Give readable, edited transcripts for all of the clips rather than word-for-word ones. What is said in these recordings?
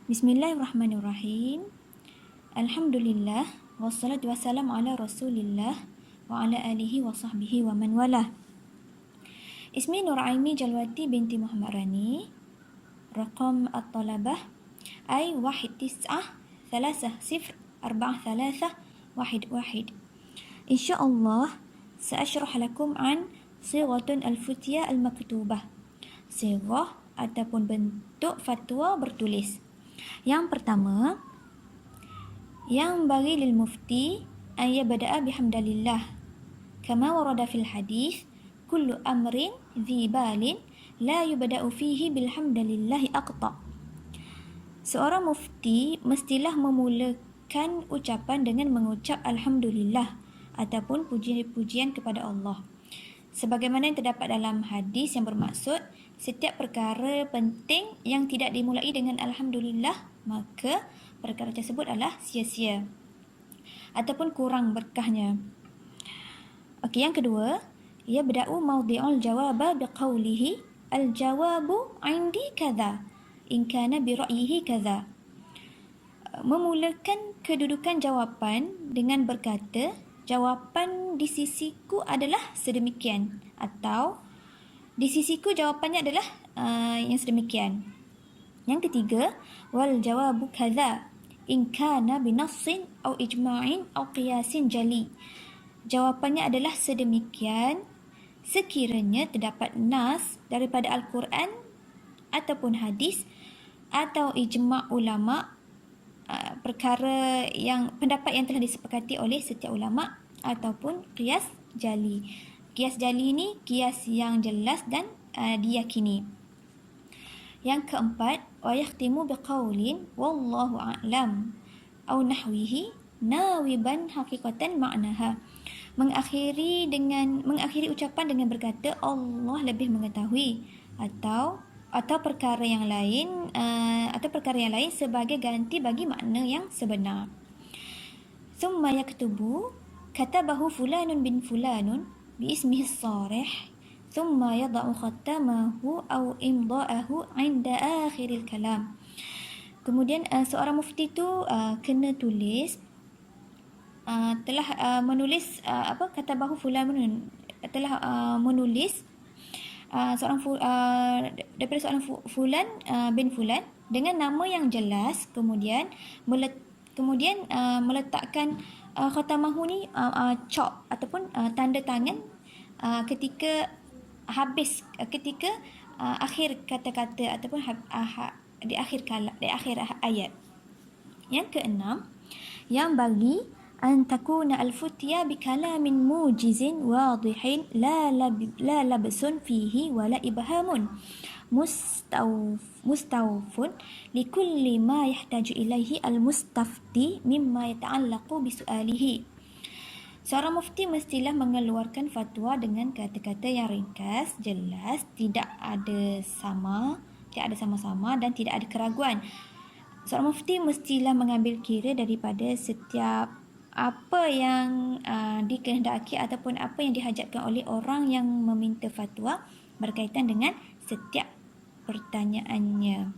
Bismillahirrahmanirrahim. Alhamdulillah wassalatu wassalamu ala Rasulillah wa ala alihi wa sahbihi wa man walah. Ismi Nuraimi Jalwati binti Muhammad Rani. Raqam at-talabah ay 19304311. Insyaallah sa'ashrah lakum an sighatun al-futyah al-maktubah. Sighah ataupun bentuk fatwa bertulis. Yang pertama, yang bagi lil mufti an yabda'a bihamdalillah kama warada fil hadis kullu amrin dhi balin la yubda'u fihi bilhamdalillahi aqta. Seorang mufti mestilah memulakan ucapan dengan mengucap alhamdulillah ataupun puji-pujian kepada Allah. Sebagaimana yang terdapat dalam hadis yang bermaksud, setiap perkara penting yang tidak dimulai dengan alhamdulillah, maka perkara tersebut adalah sia-sia ataupun kurang berkahnya. Okey, yang kedua, yabda'u mawdi'ul jawaba biqaulihi al-jawabu 'indi kadza in kana bi ra'yihi kadza. Memulakan kedudukan jawapan dengan berkata, jawapan di sisiku adalah sedemikian, atau di sisiku jawapannya adalah yang sedemikian. Yang ketiga, wal jawabu kadza in kana binassin aw ijma'in aw qiyasin jali. Jawapannya adalah sedemikian sekiranya terdapat nas daripada Al-Quran ataupun hadis atau ijma' ulama, perkara yang pendapat yang telah disepakati oleh setiap ulama, ataupun qiyas jali. Qiyas jali ini qiyas yang jelas dan diyakini. Yang keempat, wa yakhtimu biqaulin wallahu a'lam aw nahwihi nawiban haqiqatan ma'naha. Mengakhiri ucapan dengan berkata Allah lebih mengetahui, atau perkara yang lain sebagai ganti bagi makna yang sebenar. Thumma yaktubu katabahu fulanun bin fulanun bi ismihi as-sarih thumma yada'u khatamahu aw imda'ahu 'inda akhiril kalam. Kemudian seorang mufti tu kena tulis telah menulis katabahu fulanun, telah menulis daripada seorang fulan bin fulan dengan nama yang jelas, kemudian meletakkan khatamahu ni chalk ataupun tanda tangan ketika akhir kata-kata ataupun di akhir ayat. Yang keenam, yang bagi an takuna al-futya bi kalamin mujizin wadihin la labsun fihi wala ibhamun mustawfun likulli ma yahtaju ilaihi al-mustafti mimma yata'allaqu bi su'alihi. Seorang mufti mestilah mengeluarkan fatwa dengan kata-kata yang ringkas, jelas, tidak ada sama-sama dan tidak ada keraguan. Seorang mufti mestilah mengambil kira daripada setiap apa yang dikehendaki ataupun apa yang dihajatkan oleh orang yang meminta fatwa berkaitan dengan setiap pertanyaannya.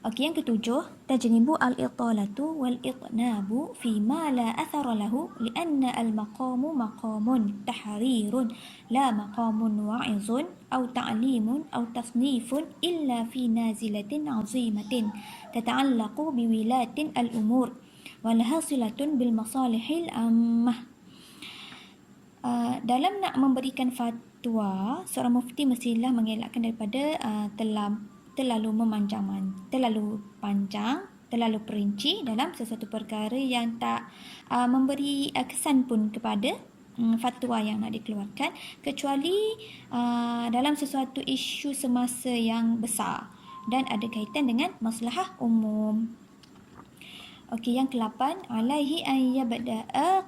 Okey, yang ketujuh, tajnibu al-italatu wal-itnabu fi ma la athara lahu lianna al-maqamu maqamun tahrirun la maqamun wa'izun aw ta'limun aw tasnifun illa fi nazilatin 'azimatin tata'allaqu biwilatin al-umur walhasilatun bil masalihil ammah. Dalam nak memberikan fatwa, seorang mufti mestilah mengelakkan daripada terlalu panjang, terlalu perinci dalam sesuatu perkara yang tak memberi kesan pun kepada fatwa yang nak dikeluarkan, kecuali dalam sesuatu isu semasa yang besar dan ada kaitan dengan maslahah umum. Okey, yang ke-8, alaihi an yabda'a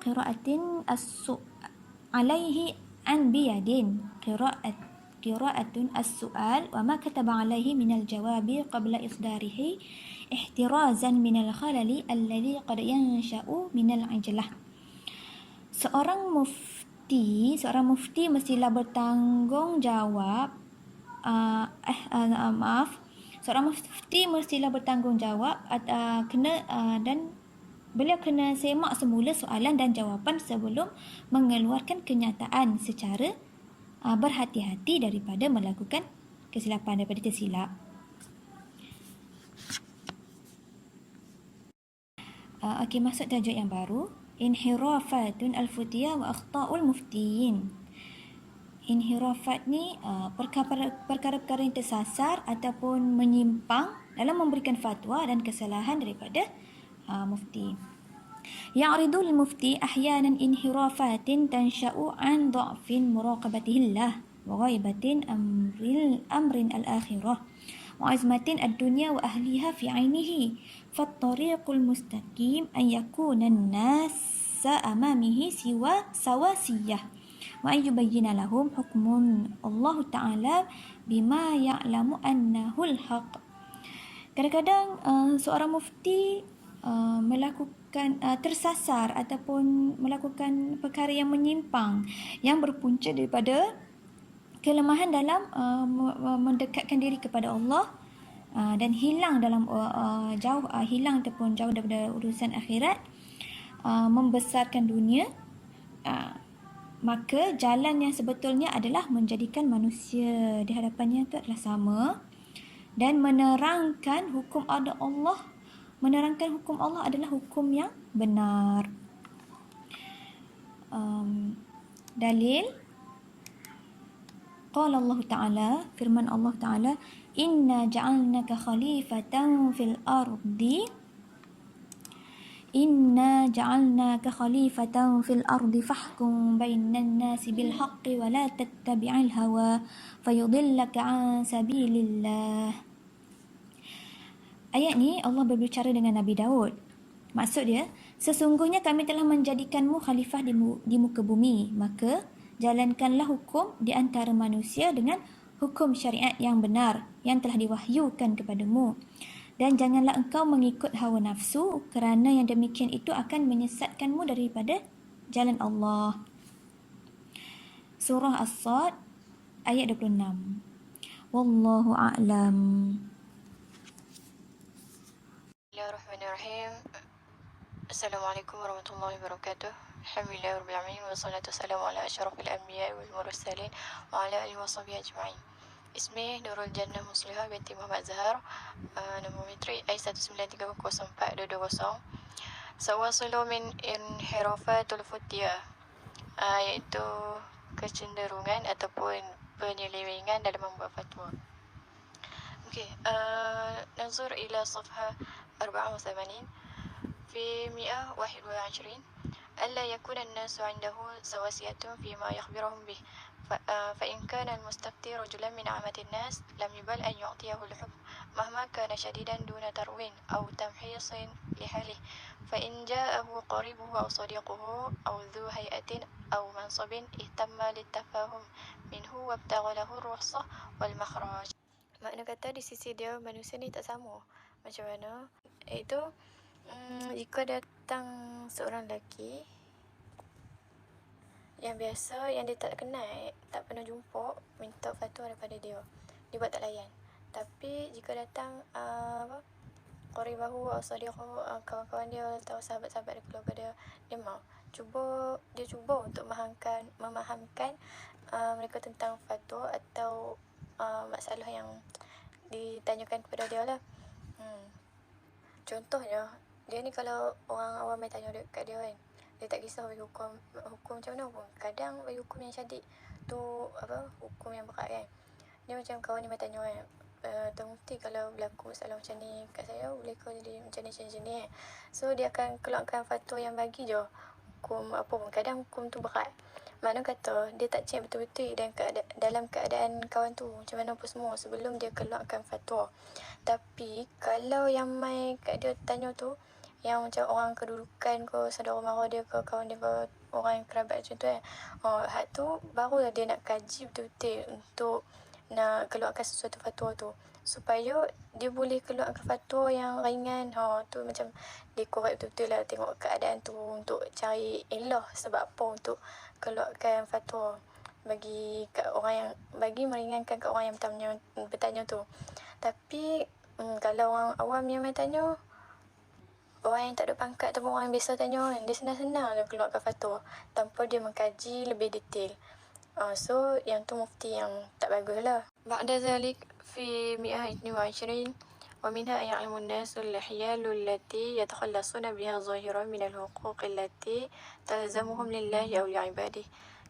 alaihi an biyadin qira'atun as-su'al wa ma kataba alaihi minal jawabi qabla isdarihi ihtirazan minal khalali alladhi qad yansha'u minal ajlah. Seorang mufti mestilah bertanggungjawab seorang mufti mestilah bertanggungjawab dan beliau kena semak semula soalan dan jawapan sebelum mengeluarkan kenyataan secara berhati-hati daripada melakukan kesilapan, daripada tersilap. Okey, masuk tajuk yang baru. Inhirafatun al-futiyah wa akhta'ul muftiyin. Inhirafat ni perkara-perkara yang tersasar ataupun menyimpang dalam memberikan fatwa dan kesalahan daripada mufti. Ya'ridu lil-mufti ahyanan inhirafatin tansha'u an dha'fin muraqabatihillah wa ghaibatin amrin al-akhirah wa azmatin ad-dunya wa ahliha fi 'ainihi fattariqul mustaqim an yakuna an-nasa amamihi sawasiyah wa yubayyana lahum hukmun Allah Ta'ala bima ya'lamu annahu al-haq. Kadang-kadang seorang mufti melakukan tersasar ataupun melakukan perkara yang menyimpang yang berpunca daripada kelemahan dalam mendekatkan diri kepada Allah dan hilang dalam hilang ataupun jauh daripada urusan akhirat, membesarkan dunia. Maka jalan yang sebetulnya adalah menjadikan manusia di hadapannya itu adalah sama dan menerangkan hukum Allah. Menerangkan hukum Allah adalah hukum yang benar. Dalil qala Allah Ta'ala, firman Allah Ta'ala, inna ja'alnaka khalifatan fil ardi Inna ja'alnaka khalifatan fil ardi fahkum bainan nasi bil haqqi wa la tattabi'il hawa fayudillaka an sabilillah. Ayat ni Allah berbicara dengan Nabi Daud. Maksud dia, sesungguhnya kami telah menjadikanmu khalifah di muka bumi, maka jalankanlah hukum di antara manusia dengan hukum syariat yang benar yang telah diwahyukan kepadamu. Dan janganlah engkau mengikut hawa nafsu, kerana yang demikian itu akan menyesatkanmu daripada jalan Allah. Surah As-Sad ayat 26. Wallahu a'lam. Bismillahirrahmanirrahim. Assalamualaikum warahmatullahi wabarakatuh. Alhamdulillah rabbil alamin wassalatu wassalamu ala asyrafil anbiya'i wal mursalin wa ala alihi washabihi ajma'in. Ismi Nurul Jannah Muslihah binti Muhammad Zahar, Nomometri I193042220. Sawasilu min inhirafatul futiyah, iaitu kecenderungan ataupun penyelewengan dalam membuat fatwa. Okey, nazur ila safha 84 fi 121. ألا يكون الناس عنده سواسية فيما يخبرهم به فإن كان المستفتي رجلا من عامة الناس لم يبل أن يعطيه الحكم مهما كان شديدا دون تروين أو تمحيص لحاله فإن جاءه قريبه أو صديقه أو ذو هيئة أو منصب اهتم للتفاهم منه وابتغى له الرخصة والمخرج. Makna kata di sisi dia manusia ni tak sama. Macam mana? Iaitu jika datang seorang lelaki yang biasa, yang dia tak kenal, tak pernah jumpa, minta fatwa daripada dia, dia buat tak layan. Tapi jika datang qaribahu atau sadiqahu, kawan-kawan dia atau sahabat-sahabat dia, keluarga dia, dia mau cuba untuk memahamkan mereka tentang fatwa atau masalah yang ditanyakan kepada dia lah. Contohnya, dia ni kalau orang awam yang tanya kat dia kan, dia tak kisah bagi hukum macam mana pun. Kadang bagi hukum yang syadik tu, hukum yang berat kan. Dia macam kawan ni bertanya kan, Tuan Mufti, kalau berlaku masalah macam ni kat saya, boleh kau jadi macam ni kan. So dia akan keluarkan fatwa yang bagi je hukum apa pun. Kadang hukum tu berat, makna kata dia tak check betul-betul dalam keadaan kawan tu macam mana apa semua sebelum dia keluarkan fatwa. Tapi kalau yang mai kat dia tanya tu, yang macam orang kedudukan ke, saudara mara dia ke, kawan dia ke, orang yang kerabat macam tu kan, hak tu barulah dia nak kaji betul-betul untuk nak keluarkan sesuatu fatwa tu, supaya dia boleh keluarkan fatwa yang ringan. Tu macam dia korek betul-betul lah, tengok keadaan tu untuk cari ilah sebab apa untuk keluarkan fatwa bagi kat orang yang, bagi meringankan kat orang yang bertanya tu. Tapi Kalau orang awam yang main tanya, orang yang tak ada pangkat ataupun orang yang biasa tanya kan, dia senang-senang dia keluarkan fatwa tanpa dia mengkaji lebih detail. So yang tu mufti yang tak bagus lah. Ba'da zalik fi 122 ومنها أن يعلم الناس الأحيال التي يتخلصون بها ظاهرا من الحقوق التي تلزمهم لله أو لعباده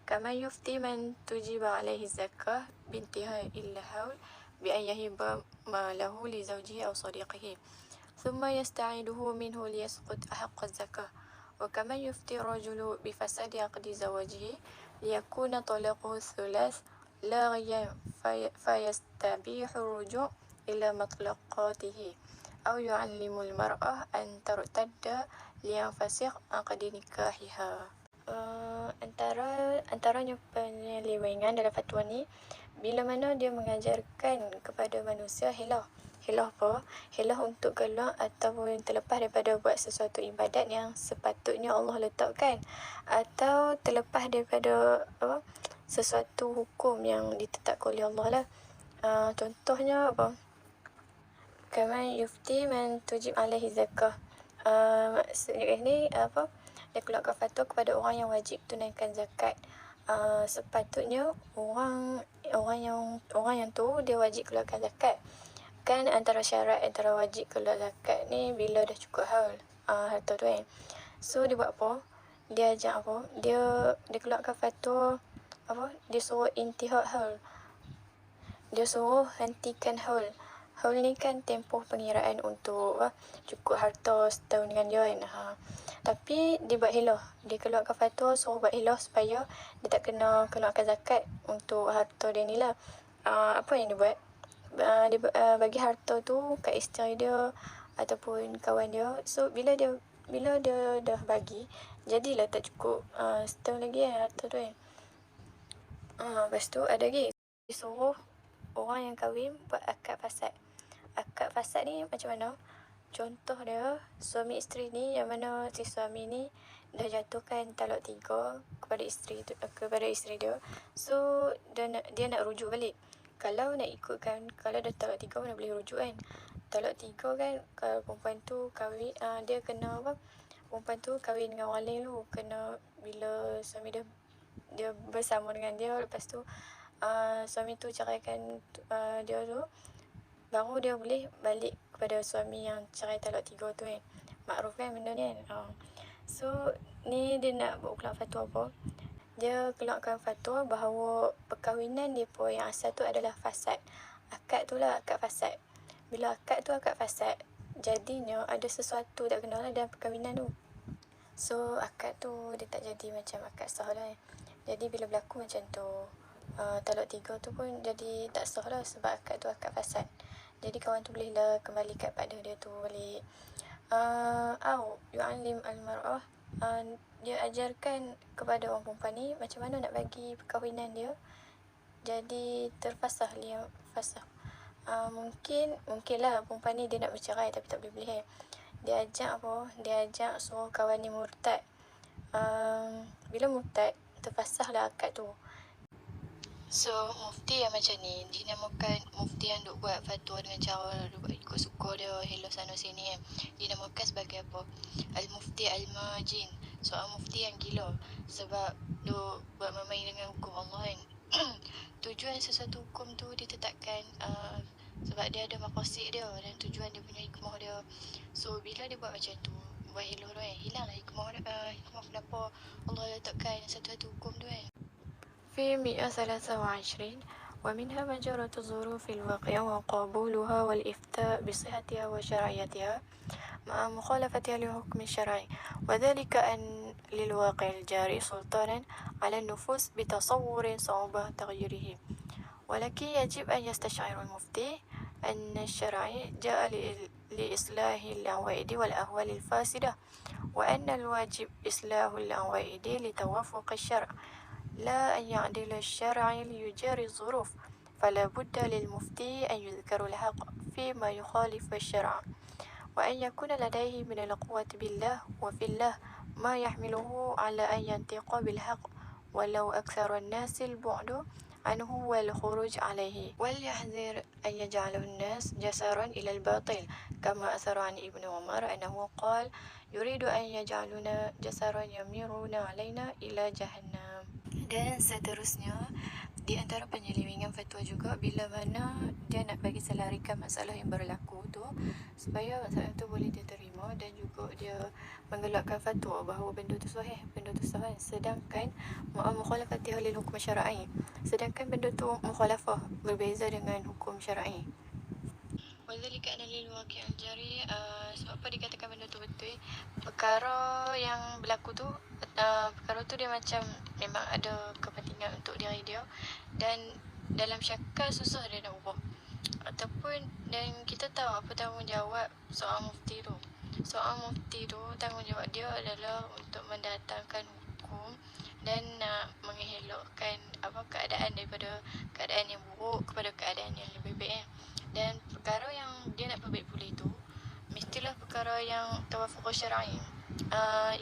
كما يفتي من تجب عليه الزكاة بانتهاء الحول بأن يهب ماله لزوجه أو صديقه ثم يستعيده منه ليسقط أحق الزكاة وكما يفتي الرجل بفساد عقد زواجه ليكون طلاقه الثلاث لا غيا فيستبيح الرجوع إلى مطلقاته أو يعلم المرأة أن ترتد لينفسخ عقد نكاحها. Antaranya penyelewengan dalam fatwa ni bila mana dia mengajarkan kepada manusia hilah apa? Hilah untuk keluar ataupun terlepas daripada buat sesuatu ibadat yang sepatutnya Allah letakkan, atau terlepas daripada sesuatu hukum yang ditetapkan oleh Allah lah. Contohnya apa? Kama yufti man tujib alaihi zakah. Maksudnya ni apa? Dia keluarkan fatwa kepada orang yang wajib tunaikan zakat. Sepatutnya orang yang tu dia wajib keluarkan zakat. Kan antara syarat antara wajib keluar zakat ni bila dah cukup haul harta tu kan. So dia buat apa? Dia ajak apa? Dia keluarkan fatwa apa? Dia suruh intihak haul. Dia suruh hentikan haul. Haul ni kan tempoh pengiraan untuk cukup harta setahun dengan dia kan. Tapi dia buat hilah. Dia keluarkan fatwa suruh buat hilah supaya dia tak kena keluarkan zakat untuk harta dia ni lah. Apa yang dia buat? Dia bagi harta tu kat isteri dia ataupun kawan dia. So bila dia dah bagi, jadilah tak cukup setahun lagi kan harta tu kan. Lepas tu ada lagi, disuruh orang yang kahwin buat akad fasad. Akad fasad ni macam mana? Contoh dia, suami isteri ni yang mana si suami ni dah jatuhkan talak 3 kepada isteri dia. So dia nak rujuk balik. Kalau nak ikutkan, kalau dah talak 3 mana boleh rujuk kan. Talak 3 kan, kalau perempuan tu kahwin, dia kena apa? Perempuan tu kahwin dengan orang lain dulu. Kena bila suami dia bersama dengan dia, lepas tu suami tu ceraikan dia tu, baru dia boleh balik kepada suami yang cerai talak 3 tu kan. Makruf kan benda ni kan. So ni dia nak buat keluar fatwa apa? Dia keluarkan fatwa bahawa perkahwinan dia pun yang asal tu adalah fasad. Akad tu lah akad fasad. Bila akad tu akad fasad, jadinya ada sesuatu tak kena lah dalam perkahwinan tu. So akad tu dia tak jadi macam akad sah lah. Jadi bila berlaku macam tu, talak 3 tu pun jadi tak sah lah sebab akad tu akad fasad. Jadi kawan tu boleh lah kembali kat partner dia tu balik. Yu'alim al-mar'ah, dia ajarkan kepada orang perempuan ni macam mana nak bagi perkahwinan dia jadi terfasah, fasah. Mungkin lah perempuan ni dia nak bercerai tapi tak boleh. Dia ajak apa? Dia ajak suruh kawan ni murtad. Bila murtad, terfasah lah akad tu. So, mufti yang macam ni dinamakan mufti yang duk buat fatwa dengan cara duk buat ikut suka dia, hello sana sini kan. Dinamakan sebagai apa? Al-Mufti Al-Majin. Soal mufti yang gila sebab duk buat main dengan hukum Allah kan. Tujuan sesuatu hukum tu ditetapkan sebab dia ada maqasid dia dan tujuan dia punya hikmah dia. So, bila dia buat macam tu, buat hello tu kan, hilanglah hikmah kenapa Allah letakkan satu hukum tu kan. في 123 ومنها مجرة الظروف الواقعة وقبولها والإفتاء بصحتها وشرعيتها مع مخالفتها لحكم الشرعي وذلك أن للواقع الجاري سلطانا على النفوس بتصور صعوبة تغييره ولكن يجب أن يستشعر المفتي أن الشرع جاء لإصلاح العوائد والأهوال الفاسدة وأن الواجب إصلاح العوائد لتوافق الشرع لا أن يعدل الشرع ليجاري الظروف فلا بد للمفتي أن يذكر الحق فيما يخالف الشرع وأن يكون لديه من القوة بالله وفي الله ما يحمله على أن ينطق بالحق ولو أكثر الناس البعد عنه والخروج عليه وليحذر أن يجعله الناس جسرا إلى الباطل كما أثر عن ابن عمر أنه قال يريد أن يجعلنا جسرا يميرون علينا إلى جهنم. Dan seterusnya, di antara penyelewengan fatwa juga bila mana dia nak bagi selarikan masalah yang berlaku tu supaya masalah tu boleh diterima, dan juga dia menggelakkan fatwa bahawa benda tu sahih, sedangkan mukhalafati halil hukum syar'i, sedangkan benda tu mukhalafah, berbeza dengan hukum syar'i. Wadzalika anna lil waqi' al-jari, sebab apa dikatakan benda tu betul? Perkara yang berlaku tu, perkara tu dia macam memang ada kepentingan untuk diri dia, dan dalam syakal susah dia nak ubah. Ataupun, dan kita tahu apa tanggungjawab seorang mufti tu. Seorang mufti tu tanggungjawab dia adalah untuk mendatangkan hukum dan nak mengelakkan keadaan daripada keadaan yang buruk kepada keadaan yang lebih baik. Dan perkara yang dia nak perbaiki pula itu mestilah perkara yang tawafuq syar'i,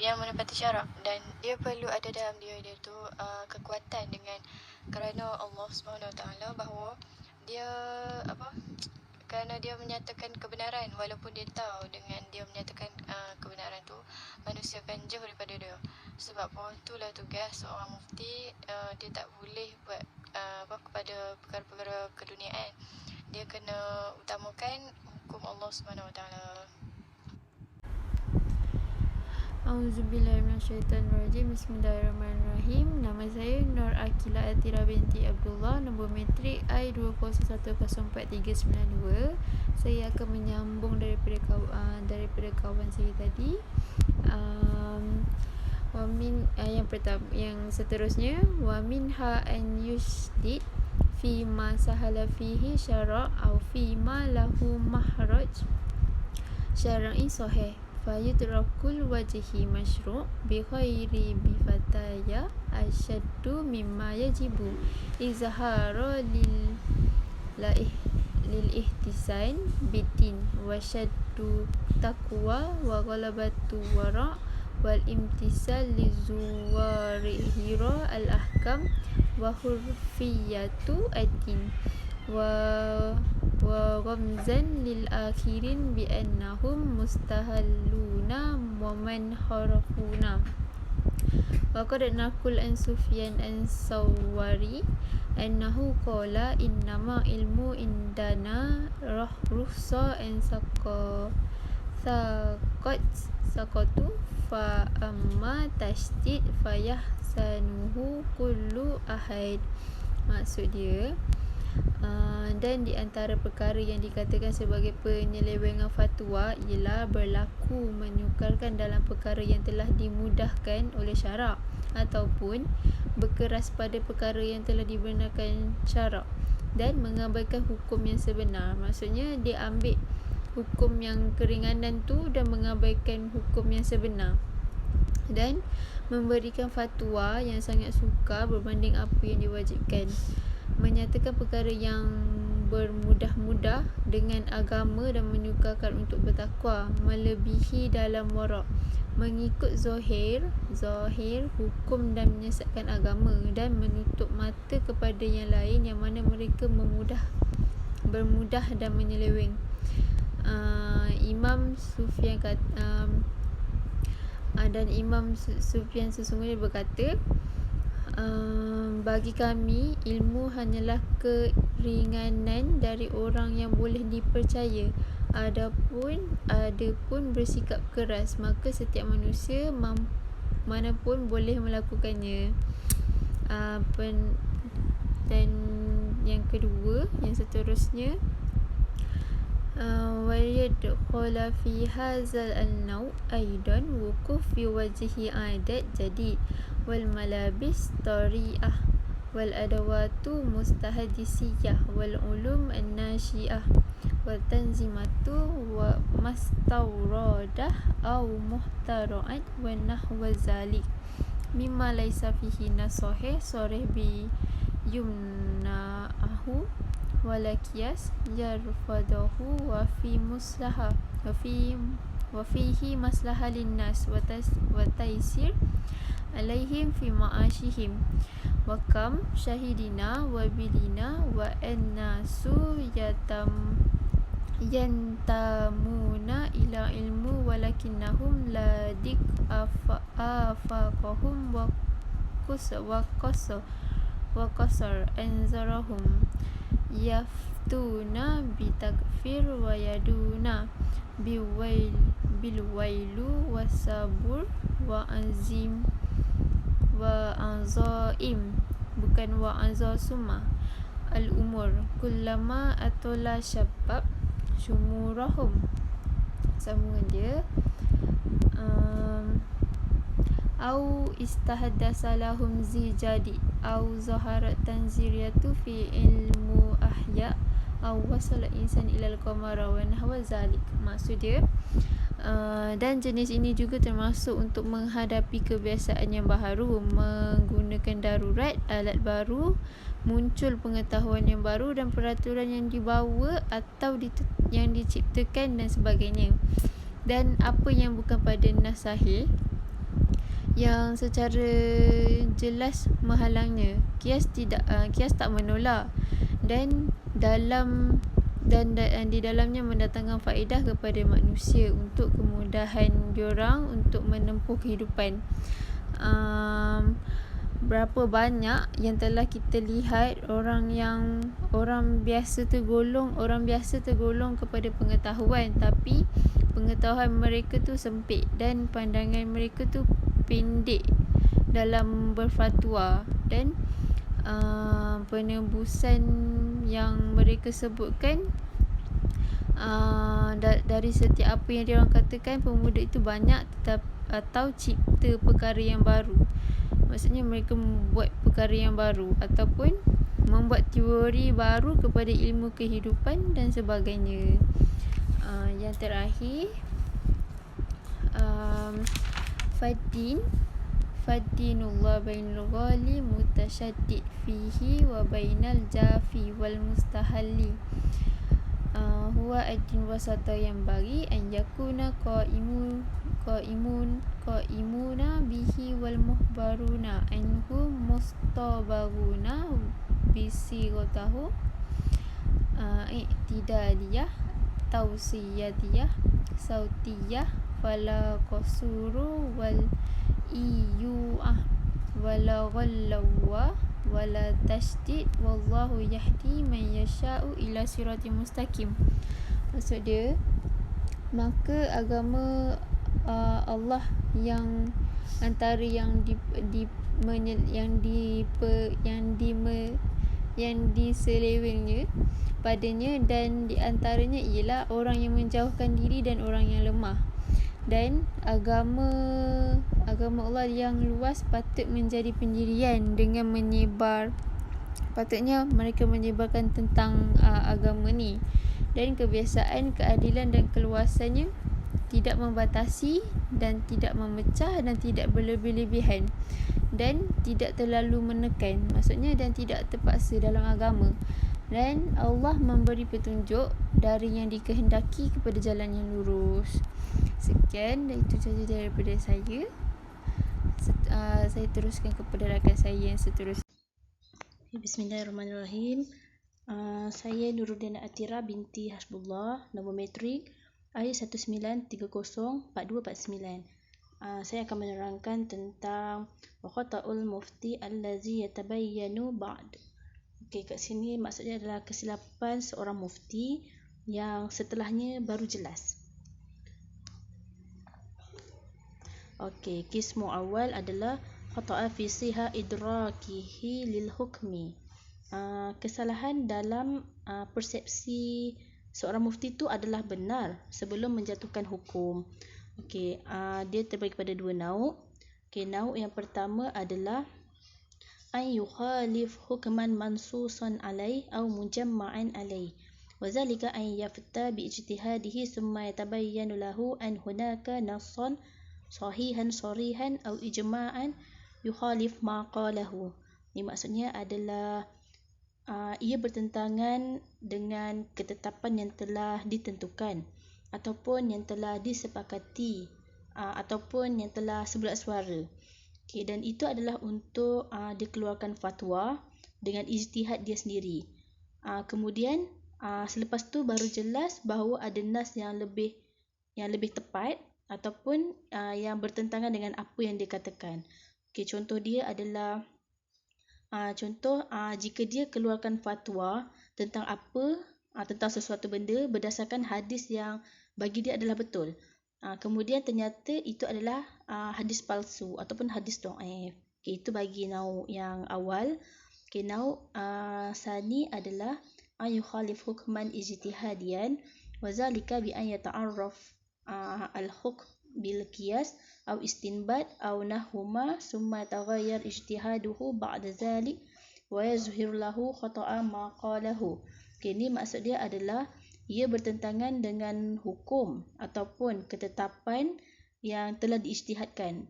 yang menepati syarak, dan dia perlu ada dalam diri dia tu kekuatan dengan kerana Allah SWT bahawa dia kerana dia menyatakan kebenaran, walaupun dia tahu dengan dia menyatakan kebenaran tu manusia akan jauh daripada dia. Sebab itulah tugas seorang mufti, dia tak boleh buat kepada perkara-perkara keduniaan. Dia kena utamakan hukum Allah SWT. Auzubillahi minasyaitanirrajim. Bismillahirrahmanirrahim. Nama saya Nur Akila Atira binti Abdullah, nombor matrik I20104392. Saya akan menyambung daripada kawan saya tadi. Yang pertama, yang seterusnya, wa minha an yushdid fi ma sahala fihi syara' au fi ma lahu mahraj syar'i sahih fayudrakul wajhi masyru' bi khairi bi fataya asyaddu mimma yajibu izhara lil ihtisan bidin wa syaddu taqwa wa ghalabatu wara' wal imtisal lizuwarihira al ahkam wa hurfiyatu ad-din wa ramzan lil akhirin bi annahum mustahalluna wa manharafuna. Wa qad naqul an Sufyan an-Sawari annahu qala innama ilmu indana ruhsa an sakatu fa amma tashdid fayahsanuhu kullu ahad. Maksud dia, dan di antara perkara yang dikatakan sebagai penyelewengan fatwa ialah berlaku menyukarkan dalam perkara yang telah dimudahkan oleh syarak ataupun berkeras pada perkara yang telah dibenarkan syarak dan mengabaikan hukum yang sebenar. Maksudnya dia ambil hukum yang keringanan tu dan mengabaikan hukum yang sebenar, dan memberikan fatwa yang sangat sukar berbanding apa yang diwajibkan, menyatakan perkara yang bermudah-mudah dengan agama dan menyukarkan untuk bertakwa, melebihi dalam warak, mengikut zahir hukum dan menyesatkan agama, dan menutup mata kepada yang lain yang mana mereka bermudah dan menyeleweng. Imam Sufyan dan Imam Sufyan sesungguhnya berkata, bagi kami ilmu hanyalah keringanan dari orang yang boleh dipercaya. Adapun bersikap keras, maka setiap manusia manapun boleh melakukannya. Dan yang kedua, yang seterusnya, ويدخل في هذا النوع أيضا وقوف في وجه عادات جديد والملابس طريئة والأدوات مستحدثية والعلوم الناشئة والتنظيمات ومستوردة أو محترعات ونحو ذلك مما ليس فيه نصح صريح بيمنعه ولا قياس يرفضه وفي وفيه مصلحة للناس وتيسير عليهم في معاشهم وكم شهدنا وبلنا والناس ينتمون إلى علم ولكنهم لا دك آفاقهم وقصر أنظارهم يفتون بتكفير ويدون بالويل والصبر وأنظائم bukan wa'azah summa al-umur kullama atola syabab syumurahum. Sambungan dia au istahdasa lahum zijadi au zaharat tanziriyatu fi ilmu ahya au wasala insan ilal qamara wa nahwa zalik. Maksud dia dan jenis ini juga termasuk untuk menghadapi kebiasaan yang baharu, menggunakan darurat, alat baru, muncul pengetahuan yang baru dan peraturan yang dibawa atau yang diciptakan dan sebagainya. Dan apa yang bukan pada nas sahih yang secara jelas menghalangnya. Kias tak menolak dan di dalamnya mendatangkan faedah kepada manusia untuk kemudahan diorang untuk menempuh kehidupan. Berapa banyak yang telah kita lihat orang biasa tergolong kepada pengetahuan, tapi pengetahuan mereka tu sempit dan pandangan mereka tu pendek dalam berfatwa, dan penebusan yang mereka sebutkan dari setiap apa yang diorang katakan, pemuda itu banyak atau cipta perkara yang baru. Maksudnya mereka membuat perkara yang baru ataupun membuat teori baru kepada ilmu kehidupan dan sebagainya. Yang terakhir, Faddinullah bainal ghali mutasyaddid fihi wa bainal jafi wal mustahalli huwa ad-din wasata yang bagi an yakuna qaimuna bihi wal muhbaruna anhu mustabaruna bisighatahu i'tidaliyah tausiyatiyah sautiyah fala qasuru wal iyu'ah wala ghallawa wala tashdid wallahu yahdi man yasha'u ila siratim mustaqim. Maksud dia, maka agama Allah yang antara yang diselewengnya padanya, dan di antaranya ialah orang yang menjauhkan diri dan orang yang lemah. Dan agama Allah yang luas patut menjadi pendirian dengan patutnya mereka menyebarkan tentang agama ni, dan kebiasaan, keadilan dan keluasannya tidak membatasi dan tidak memecah dan tidak berlebih-lebihan dan tidak terlalu menekan, maksudnya dan tidak terpaksa dalam agama. Dan Allah memberi petunjuk dari yang dikehendaki kepada jalan yang lurus. Sekian, dan itu sahaja daripada saya. Saya teruskan kepada rakan saya yang seterusnya. Bismillahirrahmanirrahim. Saya Nuruddin Atira binti Hasbullah, nombor metrik I19304249. Saya akan menerangkan tentang khata'ul mufti allazi yatabayyanu ba'd. Okey, kat sini maksudnya adalah kesilapan seorang mufti yang setelahnya baru jelas. Okey, kismu awal adalah khata'a fi siha idrakihi lil hukmi. Kesalahan dalam persepsi seorang mufti itu adalah benar sebelum menjatuhkan hukum. Okey, dia terbagi pada dua nauk. Okey, nauk yang pertama adalah an yukhalif hukman mansusan alaih au mujamma'an alaih, wa zalika an yafta bi ijtihadihi thumma yatabayyanu lahu an hunaka nassan sahihan sarihan au ijma'an yukhalif ma qalahu. Ini maksudnya adalah ia bertentangan dengan ketetapan yang telah ditentukan ataupun yang telah disepakati ataupun yang telah sebulat suara. Okay, dan itu adalah untuk dikeluarkan fatwa dengan ijtihad dia sendiri. Kemudian selepas tu baru jelas bahawa ada nas yang lebih tepat ataupun yang bertentangan dengan apa yang dia katakan. Okay, contoh dia adalah jika dia keluarkan fatwa tentang tentang sesuatu benda berdasarkan hadis yang bagi dia adalah betul. Kemudian ternyata itu adalah hadis palsu ataupun hadis dhaif. Okay, itu bagi nau yang awal. Okay, nau sani adalah yukhalif hukman ijtihadian wa zalika bi an yata'arraf al-hukm bil qiyas aw istinbat aw nahuma summa taghayyar ijtihaduhu ba'da zalik wa yazhir lahu khata'a ma qalahu. Okay, ni maksud dia adalah ia bertentangan dengan hukum ataupun ketetapan yang telah diijtihadkan.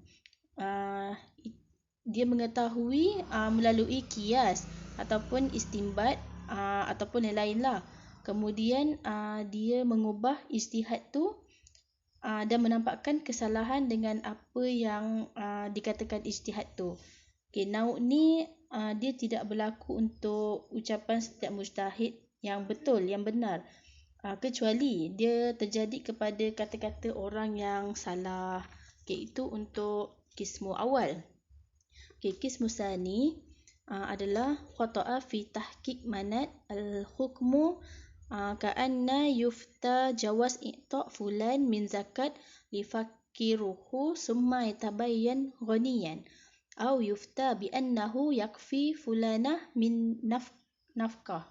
Dia mengetahui melalui qiyas ataupun istinbat ataupun yang lain lah. Kemudian dia mengubah ijtihad tu dan menampakkan kesalahan dengan apa yang dikatakan ijtihad tu. Okay, nau ni dia tidak berlaku untuk ucapan setiap mujtahid yang betul, yang benar. Kecuali dia terjadi kepada kata-kata orang yang salah. Okay, itu untuk qismu awal. Okay, qismu sani adalah khata'a fi tahqiq manat al-hukmu ka'anna yufta jawaz i'ta' fulan min zakat li fakiruhu summa yatabayyan ghaniyan aw yufta bi annahu yakfi fulanah min nafkah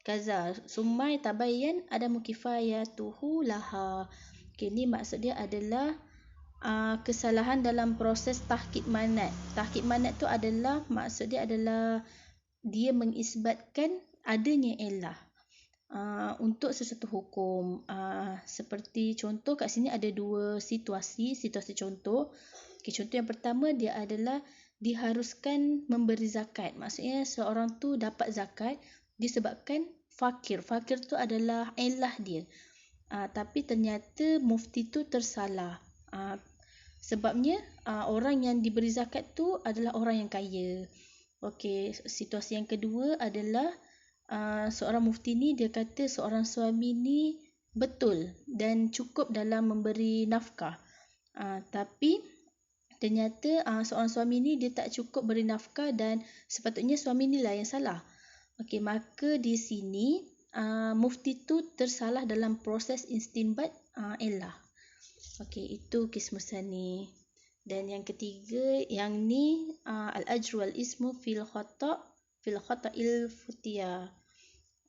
kaza summa yatabayyan adamu kifayatuhu laha. Okay, ni maksud dia adalah kesalahan dalam proses tahqiq manat. Tahqiq manat tu adalah maksud dia adalah dia mengisbatkan adanya illah untuk sesuatu hukum. Seperti contoh kat sini ada dua situasi contoh. Okay, contoh yang pertama dia adalah diharuskan memberi zakat. Maksudnya seorang tu dapat zakat disebabkan fakir. Fakir tu adalah illah dia. Tapi ternyata mufti tu tersalah. Sebabnya orang yang diberi zakat tu adalah orang yang kaya. Okey, situasi yang kedua adalah seorang mufti ni dia kata seorang suami ni betul dan cukup dalam memberi nafkah. Tapi ternyata seorang suami ni dia tak cukup beri nafkah dan sepatutnya suami ni lah yang salah. Okey, maka di sini mufti tu tersalah dalam proses istinbat illah. Okey, itu qismu sani. Dan yang ketiga, yang ni al-ajr wal ismu fil khata'il futiyah.